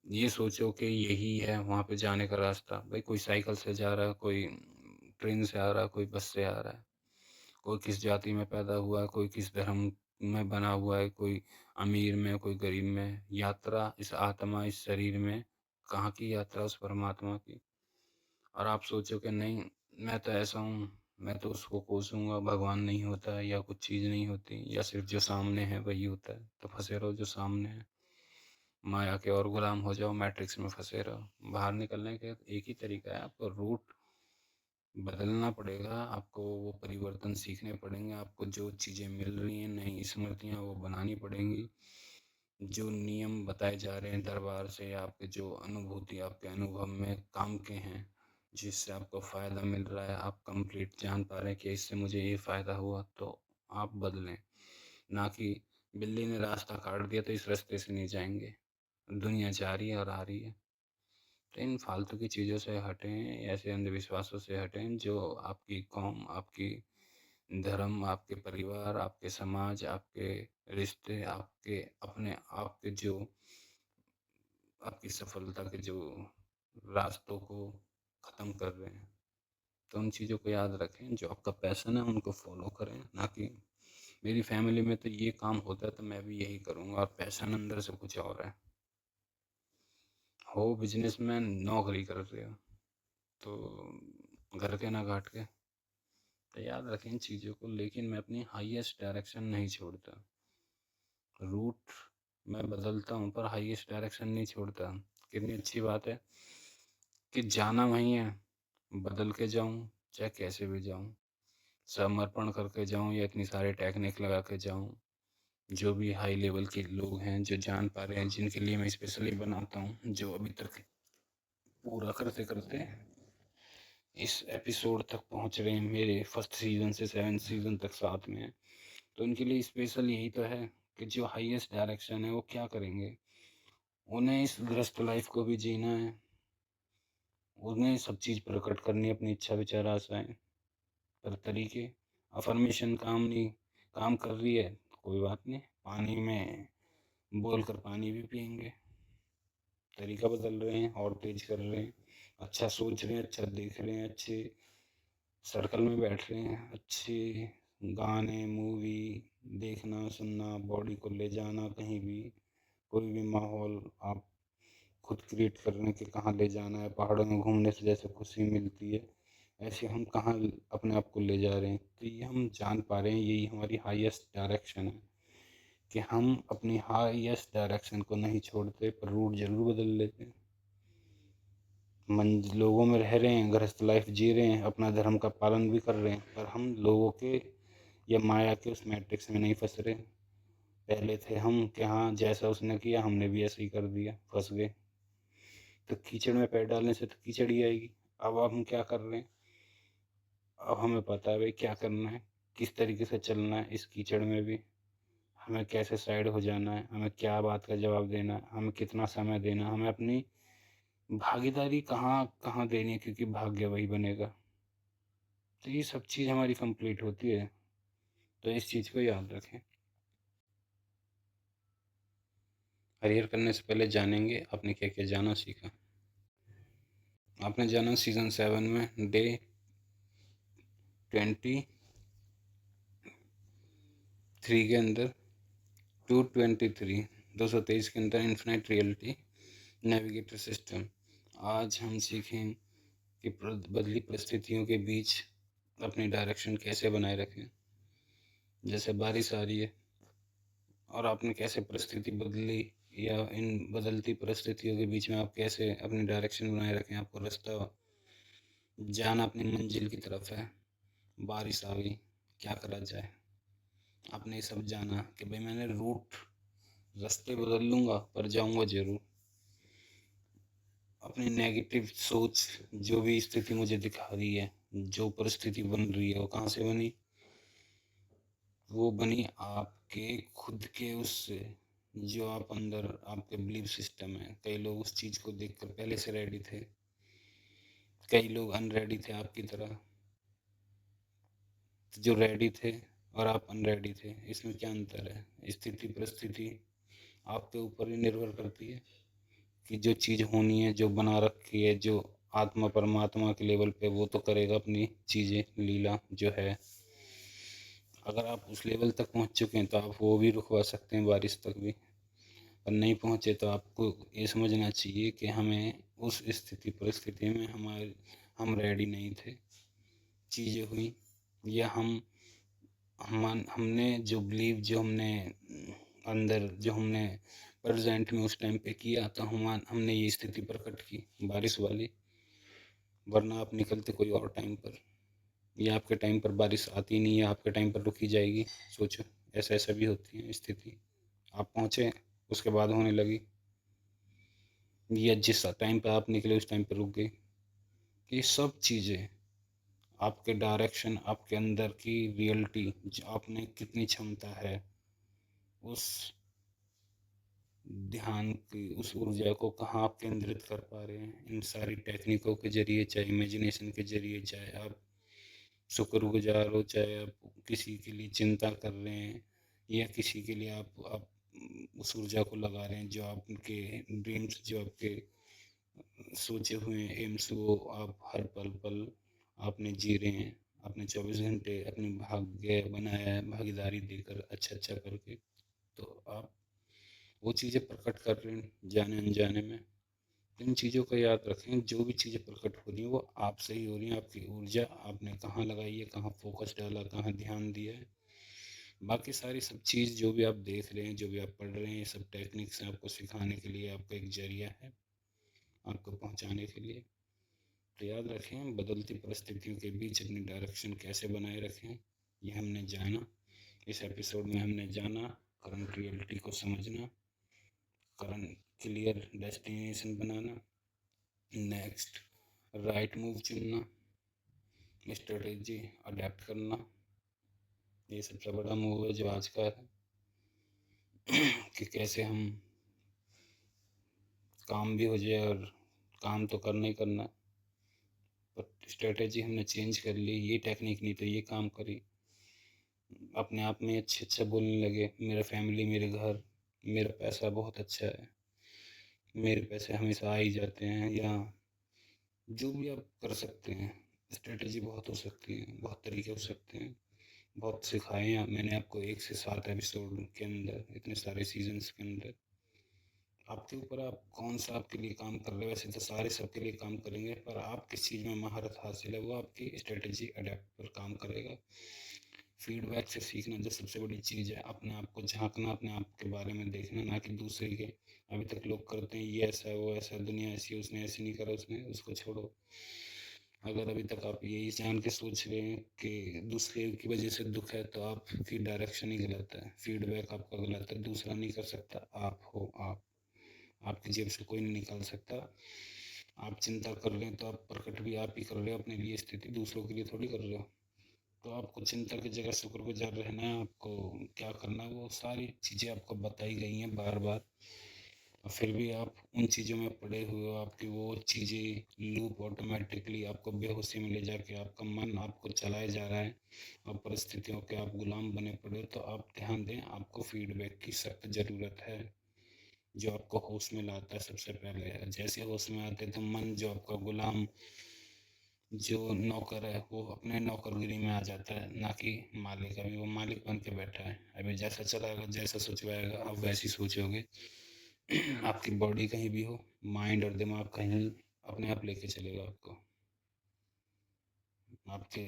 ये सोचो कि यही है वहाँ पे जाने का रास्ता, भाई कोई साइकिल से जा रहा है, कोई ट्रेन से आ रहा है, कोई बस से आ रहा है, कोई किस जाति में पैदा हुआ है, कोई किस धर्म में बना हुआ है, कोई अमीर में, कोई गरीब में। यात्रा इस आत्मा, इस शरीर में, कहाँ की यात्रा उस परमात्मा की। और आप सोचो कि नहीं, मैं तो ऐसा हूँ, मैं तो उसको कोसूंगा, भगवान नहीं होता है या कुछ चीज़ नहीं होती, या सिर्फ जो सामने है वही होता है, तो फंसे रहो जो सामने है, माया के और गुलाम हो जाओ, मैट्रिक्स में फंसे रहो। बाहर निकलने का एक ही तरीका है, आपको रूट बदलना पड़ेगा, आपको वो परिवर्तन सीखने पड़ेंगे, आपको जो चीज़ें मिल रही हैं, नई स्मृतियाँ वो बनानी पड़ेंगी, जो नियम बताए जा रहे हैं दरबार से, आपके जो अनुभूति आपके अनुभव में काम के हैं, जिससे आपको फ़ायदा मिल रहा है, आप कंप्लीट जान पा रहे हैं कि इससे मुझे ये फ़ायदा हुआ, तो आप बदलें। ना कि बिल्ली ने रास्ता काट दिया तो इस रास्ते से नहीं जाएंगे, दुनिया जा रही है और आ रही है। तो इन फालतू की चीज़ों से हटें, ऐसे अंधविश्वासों से हटें जो आपकी कौम, आपकी धर्म, आपके परिवार, आपके समाज, आपके रिश्ते, आपके अपने आप के जो आपकी सफलता के जो रास्तों को ख़त्म कर रहे हैं। तो उन चीज़ों को याद रखें, जो आपका पैशन है उनको फॉलो करें, ना कि मेरी फैमिली में तो ये काम होता है तो मैं भी यही करूँगा, और पैशन अंदर से कुछ और है। हो बिजनेसमैन, नौकरी कर रहे हो तो घर के ना घाट के। तो याद रखें इन चीज़ों को, लेकिन मैं अपनी हाईएस्ट डायरेक्शन नहीं छोड़ता। रूट मैं बदलता हूँ पर हाईएस्ट डायरेक्शन नहीं छोड़ता। कितनी अच्छी बात है कि जाना वहीं है, बदल के जाऊँ चाहे कैसे भी जाऊँ, समर्पण करके जाऊँ या इतनी सारी टेक्निक लगा के जाऊँ। जो भी हाई लेवल के लोग हैं जो जान पा रहे हैं, जिनके लिए मैं स्पेशली बनाता हूँ, जो अभी तक पूरा करते करते इस एपिसोड तक पहुँच रहे हैं, मेरे फर्स्ट सीज़न से 7 सीज़न तक साथ में हैं, तो उनके लिए स्पेशल यही तो है कि जो हाईएस्ट डायरेक्शन है वो क्या करेंगे। उन्हें इस ग्रस्त लाइफ को भी जीना है, उन्हें सब चीज़ प्रकट करनी है, अपनी इच्छा विचार आशाएं, पर तरीके अफर्मेशन काम कर रही है, कोई बात नहीं, पानी में बोल कर पानी भी पियेंगे। तरीका बदल रहे हैं और तेज कर रहे हैं, अच्छा सोच रहे हैं, अच्छा देख रहे हैं, अच्छे सर्कल में बैठ रहे हैं, अच्छे गाने मूवी देखना सुनना, बॉडी को ले जाना कहीं भी, कोई भी माहौल आप खुद क्रिएट करने के, कहाँ ले जाना है। पहाड़ों में घूमने से जैसे खुशी मिलती है, ऐसे हम कहाँ अपने आप को ले जा रहे हैं, तो ये हम जान पा रहे हैं, यही हमारी हाईएस्ट डायरेक्शन है कि हम अपनी हाईएस्ट डायरेक्शन को नहीं छोड़ते पर रूट जरूर बदल लेते हैं। लोगों में रह रहे हैं, गृहस्थ लाइफ जी रहे हैं, अपना धर्म का पालन भी कर रहे हैं, पर हम लोगों के या माया के उस मैट्रिक्स में नहीं फंस रहे। पहले थे हम कि हाँ जैसा उसने किया हमने भी ऐसे ही कर दिया, फंस गए। तो कीचड़ में पैर डालने से तो कीचड़ ही आएगी। अब हम क्या कर रहे हैं, अब हमें पता है भाई क्या करना है, किस तरीके से चलना है इस कीचड़ में भी, हमें कैसे साइड हो जाना है, हमें क्या बात का जवाब देना है, हमें कितना समय देना, हमें अपनी भागीदारी कहाँ कहाँ देनी है, क्योंकि भाग्य वही बनेगा। तो ये सब चीज़ हमारी कंप्लीट होती है, तो इस चीज़ को याद रखें। हरियर करने से पहले जानेंगे आपने क्या क्या जाना सीखा। आपने जाना सीज़न 7 में डे 23 के अंदर 223 223 के अंदर इन्फिनाइट रियलिटी नेविगेटर सिस्टम। आज हम सीखें कि बदली परिस्थितियों के बीच अपनी डायरेक्शन कैसे बनाए रखें। जैसे बारिश आ रही है और आपने कैसे परिस्थिति बदली, या इन बदलती परिस्थितियों के बीच में आप कैसे अपनी डायरेक्शन बनाए रखें, आपको रास्ता जाना अपनी मंजिल की तरफ है। बारिश आ गई, क्या करा जाए, आपने ये सब जाना कि भाई मैंने रूट रास्ते बदल लूँगा पर जाऊँगा ज़रूर। अपनी नेगेटिव सोच, जो भी स्थिति मुझे दिखा रही है, जो परिस्थिति बन रही है, वो कहाँ से बनी, वो बनी आपके खुद के उससे, जो आप अंदर आपके बिलीफ सिस्टम है। कई लोग उस चीज़ को देखकर पहले से रेडी थे, कई लोग अनरेडी थे आपकी तरह, तो जो रेडी थे और आप अनरेडी थे, इसमें क्या अंतर है? स्थिति परिस्थिति आपके ऊपर ही निर्भर करती है कि जो चीज़ होनी है, जो बना रखी है, जो आत्मा परमात्मा के लेवल पे, वो तो करेगा अपनी चीज़ें, लीला जो है। अगर आप उस लेवल तक पहुंच चुके हैं तो आप वो भी रुकवा सकते हैं, बारिश तक भी। और नहीं पहुंचे तो आपको ये समझना चाहिए कि हमें उस स्थिति परिस्थिति में हम रेडी नहीं थे। चीज़ें हुई, या हमने जो बिलीव, जो हमने अंदर, जो हमने प्रेजेंट में उस टाइम पे किया, तो हमने ये स्थिति प्रकट की बारिश वाली। वरना आप निकलते कोई और टाइम पर, या आपके टाइम पर बारिश आती नहीं है, आपके टाइम पर रुकी जाएगी। सोचो, ऐसा ऐसा भी होती है स्थिति। आप पहुँचे, उसके बाद होने लगी, या जिस टाइम पे आप निकले उस टाइम पे रुक गई। ये सब चीज़ें आपके डायरेक्शन, आपके अंदर की रियलिटी, जो आप में कितनी क्षमता है, उस ध्यान की, उस ऊर्जा को कहाँ आप केंद्रित कर पा रहे हैं इन सारी टेक्निकों के जरिए, चाहे इमेजिनेशन के जरिए, चाहे आप शुक्रगुजार हो, चाहे आप किसी के लिए चिंता कर रहे हैं, या किसी के लिए आप उस ऊर्जा को लगा रहे हैं, जो आपके ड्रीम्स, जो आपके सोचे हुए एम्स, वो आप हर पल पल आपने जी रहे हैं। आपने 24 घंटे अपनी भाग्य बनाया है, भागीदारी देकर, अच्छा अच्छा करके। तो आप वो चीज़ें प्रकट कर रहे हैं जाने अनजाने में। इन चीज़ों का याद रखें, जो भी चीज़ें प्रकट हो रही हैं वो आपसे ही हो रही हैं। आपकी ऊर्जा आपने कहाँ लगाई है, कहाँ फोकस डाला, कहाँ ध्यान दिया है। बाकी सारी सब चीज़ जो भी आप देख रहे हैं, जो भी आप पढ़ रहे हैं, ये सब टेक्निक्स हैं आपको सिखाने के लिए, आपका एक जरिया है आपको पहुँचाने के लिए। तो याद रखें, बदलती परिस्थितियों के बीच अपनी डायरेक्शन कैसे बनाए रखें, ये हमने जाना। इस एपिसोड में हमने जाना करंट रियलिटी को समझना, करंट क्लियर डेस्टिनेशन बनाना, नेक्स्ट राइट मूव चुनना, स्ट्रेटेजी अडेप्ट करना। ये सबसे बड़ा मूव है जो आज का है कि कैसे हम काम भी हो जाए, और काम तो करना ही करना, पर स्ट्रेटेजी हमने चेंज कर ली। ये टेक्निक नहीं तो ये काम करी, अपने आप में अच्छा अच्छा बोलने लगे, मेरा फैमिली, मेरे घर, मेरा पैसा बहुत अच्छा है, मेरे पैसे हमेशा आ ही जाते हैं, या जो भी आप कर सकते हैं। स्ट्रेटेजी बहुत हो सकती है, बहुत तरीके हो सकते हैं, बहुत सिखाए हैं मैंने आपको 1 से 7 एपिसोड के अंदर, इतने सारे सीजन्स के अंदर। आपके ऊपर आप कौन सा आपके लिए काम कर रहे हो। वैसे तो सारे सबके लिए काम करेंगे, पर आप किस चीज़ में महारत हासिल है वो आपकी स्ट्रेटेजी अडेप्ट पर काम करेगा। फीडबैक से सीखना जो सबसे बड़ी चीज़ है, अपने आप को झांकना, अपने आप के बारे में देखना, ना कि दूसरे के। अभी तक लोग करते हैं ये ऐसा है, वो ऐसा है, दुनिया ऐसी है, उसने ऐसे नहीं करा, उसने, उसको छोड़ो। अगर अभी तक आप यही जान के सोच रहे हैं कि दूसरे की वजह से दुख है, तो आपकी डायरेक्शन ही गलत है, फीडबैक आपका गलत है। दूसरा नहीं कर सकता, आप हो। आप, आपकी जेब से कोई नहीं निकाल सकता। आप चिंता कर रहे हैं तो आप प्रकट भी आप ही कर रहे हो अपने लिए, स्थिति दूसरों के लिए थोड़ी कर रहे हो। तो आपको चिंता की जगह शुक्रगुजार रहना है। आपको क्या करना है, वो सारी चीज़ें आपको बताई गई हैं बार बार, और फिर भी आप उन चीज़ों में पड़े हुए हो। आपकी वो चीज़ें लूप ऑटोमेटिकली आपको बेहोशी में ले जाके, आपका मन आपको चलाए जा रहा है, और परिस्थितियों के आप गुलाम बने पड़े हो। तो आप ध्यान दें, आपको फीडबैक की सख्त ज़रूरत है, जो आपको होश में लाता है। सबसे पहले जैसे होश में आते तो मन, जो आपका गुलाम, जो नौकर है, वो अपने नौकरगिरी में आ जाता है, ना कि मालिक। अभी वो मालिक बन के बैठा है, अभी जैसा चलाएगा, जैसा सोचवाएगा, आप वैसी सोचोगे। आपकी बॉडी कहीं भी हो, माइंड और दिमाग कहीं अपने आप लेके चलेगा आपको। आपके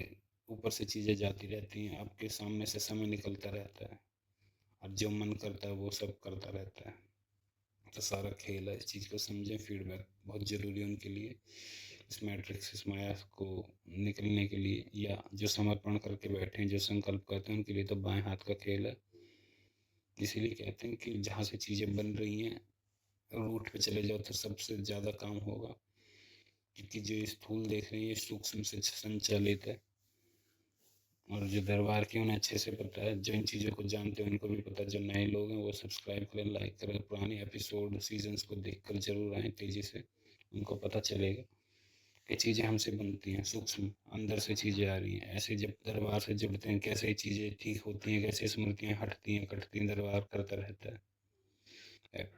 ऊपर से चीज़ें जाती रहती हैं, आपके सामने से समय निकलता रहता है, और जो मन करता है वो सब करता रहता है। तो सारा खेल है, इस चीज़ को समझें। फीडबैक बहुत ज़रूरी है उनके लिए, इस मैट्रिक्स, इस माया को निकलने के लिए, या जो समर्पण करके बैठे हैं, जो संकल्प करते हैं, उनके लिए तो बाएं हाथ का खेल है। इसीलिए कहते हैं कि जहाँ से चीज़ें बन रही हैं, रूट पे चले जाओ तो सबसे ज़्यादा काम होगा, क्योंकि जो स्थूल देख रहे हैं ये सूक्ष्म से संचालित है। और जो दरबार की, उन्हें अच्छे से पता है, जो इन चीज़ों को जानते हैं उनको भी पता है। जो नए लोग हैं वो सब्सक्राइब करें, लाइक करें, पुराने एपिसोड सीजन्स को देख कर जरूर आएँ तेज़ी से, उनको पता चलेगा कि चीज़ें हमसे बनती हैं, सूक्ष्म अंदर से चीज़ें आ रही हैं। ऐसे जब दरबार से जुड़ते हैं, कैसे चीज़ें ठीक होती हैं, कैसे स्मृतियाँ हटती हैं, कटती हैं, दरबार करता रहता है।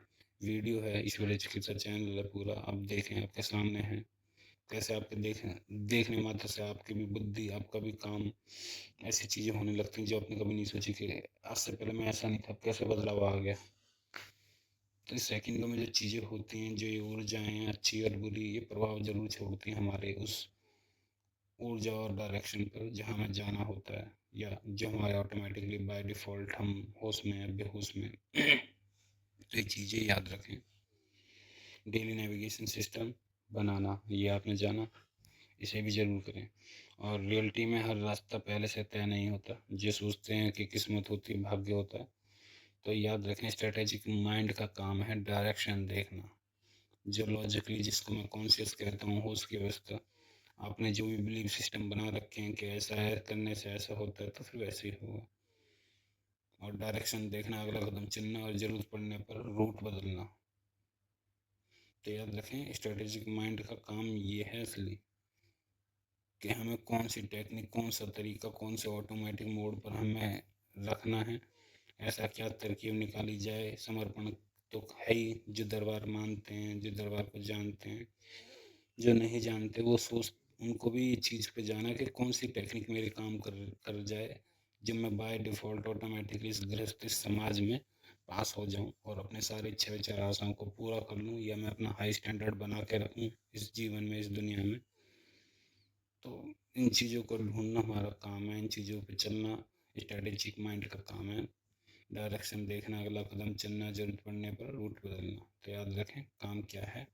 वीडियो है, ईश्वरीय चिकित्सा चैनल है पूरा, आप देखें, आपके सामने है। कैसे आपके देखने मात्र से आपकी भी बुद्धि, आपका भी काम, ऐसी चीज़ें होने लगती हैं जो आपने कभी नहीं सोची कि आज से पहले मैं ऐसा नहीं था, कैसे बदलाव आ गया। तो इस सेकंडों में जो चीज़ें होती हैं, जो ये ऊर्जाएँ अच्छी और बुरी, ये प्रभाव ज़रूर छोड़ती हैं हमारे उस ऊर्जा और डायरेक्शन पर जहाँ हमें जाना होता है, या जो हमारे ऑटोमेटिकली बाय डिफ़ॉल्ट हम होश में या बेहोश में तो ये चीज़ें याद रखें। डेली नेविगेशन सिस्टम बनाना, ये आपने जाना, इसे भी ज़रूर करें। और रियलिटी में हर रास्ता पहले से तय नहीं होता। जो सोचते हैं कि किस्मत होती है, भाग्य होता है, तो याद रखें स्ट्रेटेजिक माइंड का काम है डायरेक्शन देखना। जो लॉजिकली, जिसको मैं कॉन्शियस कहता हूँ, होश की अवस्था, आपने जो भी बिलीव सिस्टम बना रखे हैं कि ऐसा है, करने से ऐसा होता है, तो फिर वैसे ही होगा। और डायरेक्शन देखना, अगला कदम चुनना और ज़रूरत पड़ने पर रूट बदलना। तो याद रखें स्ट्रेटेजिक माइंड का काम ये है असली, कि हमें कौन सी टेक्निक, कौन सा तरीका, कौन से ऑटोमेटिक मोड पर हमें रखना है, ऐसा क्या तरकीब निकाली जाए। समर्पण तो है ही, जो दरबार मानते हैं, जो दरबार को जानते हैं, जो नहीं जानते वो सोच, उनको भी ये चीज़ पे जाना कि कौन सी टेक्निक मेरे काम कर जाए, जब मैं बाय डिफ़ॉल्ट ऑटोमेटिकली इस गृहस्थ इस समाज में पास हो जाऊं और अपने सारे इच्छा विचार आशाओं को पूरा कर लूं, या मैं अपना हाई स्टैंडर्ड बना के रखूं इस जीवन में, इस दुनिया में। तो इन चीज़ों को ढूंढना हमारा काम है, इन चीज़ों पे चलना स्ट्रेटेजिक माइंड का काम है। डायरेक्शन देखना, अगला कदम चलना, जरूरत पड़ने पर रूट बदलना। तो याद रखें काम क्या है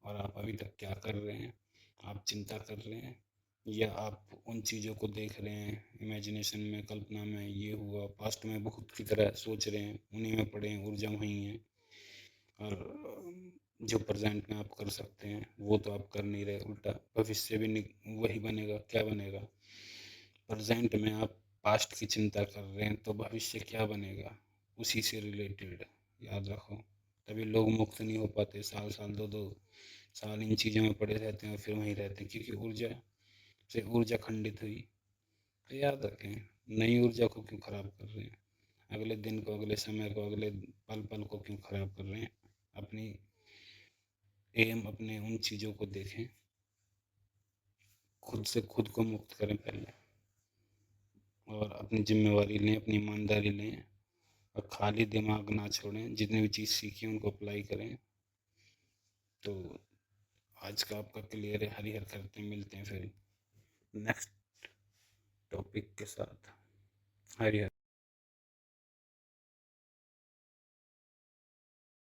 और आप अभी तक क्या कर रहे हैं। आप चिंता कर रहे हैं, या आप उन चीज़ों को देख रहे हैं इमेजिनेशन में, कल्पना में, ये हुआ, पास्ट में बहुत की तरह सोच रहे हैं, उन्हीं में पड़े हैं, ऊर्जा वहीं है। और जो प्रेजेंट में आप कर सकते हैं वो तो आप कर नहीं रहे, उल्टा भविष्य भी वही बनेगा। क्या बनेगा? प्रेजेंट में आप पास्ट की चिंता कर रहे हैं तो भविष्य क्या बनेगा, उसी से रिलेटेड। याद रखो, तभी लोग मुक्त नहीं हो पाते, साल साल, दो दो साल इन चीज़ों में पड़े रहते हैं और फिर वहीं रहते हैं, क्योंकि ऊर्जा से ऊर्जा खंडित हुई। तो याद रखें, नई ऊर्जा को क्यों खराब कर रहे हैं, अगले दिन को, अगले समय को, अगले पल पल को क्यों खराब कर रहे हैं। अपनी एम, अपने उन चीज़ों को देखें, खुद से खुद को मुक्त करें पहले, और अपनी जिम्मेवारी लें, अपनी ईमानदारी लें, और खाली दिमाग ना छोड़ें। जितनी भी चीज़ सीखी उनको अप्लाई करें। तो आज का आपका क्लियर है। हरिहर करते हैं, मिलते हैं फिर नेक्स्ट टॉपिक के साथ। हरिहर।